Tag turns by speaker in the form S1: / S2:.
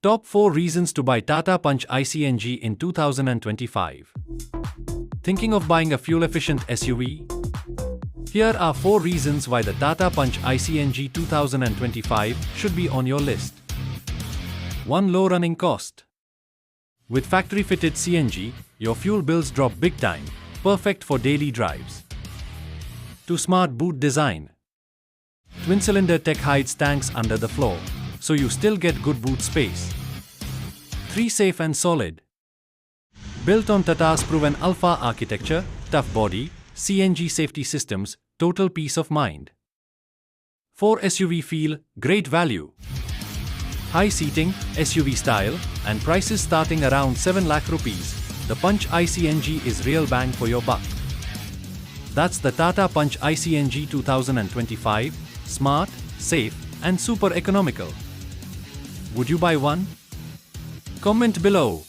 S1: Top 4 reasons to buy Tata Punch Icng in 2025. Thinking of buying a fuel-efficient SUV? Here are 4 reasons why the Tata Punch Icng 2025 should be on your list. 1. Low running cost. With factory-fitted CNG, your fuel bills drop big time, perfect for daily drives. 2. Smart boot design. Twin-cylinder tech hides tanks under the floor, so you still get good boot space. 3. Safe and solid. Built on Tata's proven Alpha architecture, tough body, CNG safety systems, total peace of mind. 4. SUV feel, great value. High seating, SUV style, and prices starting around 7 lakh rupees. The Punch Icng is real bang for your buck. That's the Tata Punch Icng 2025, smart, safe, and super economical. Would you buy one? Comment below.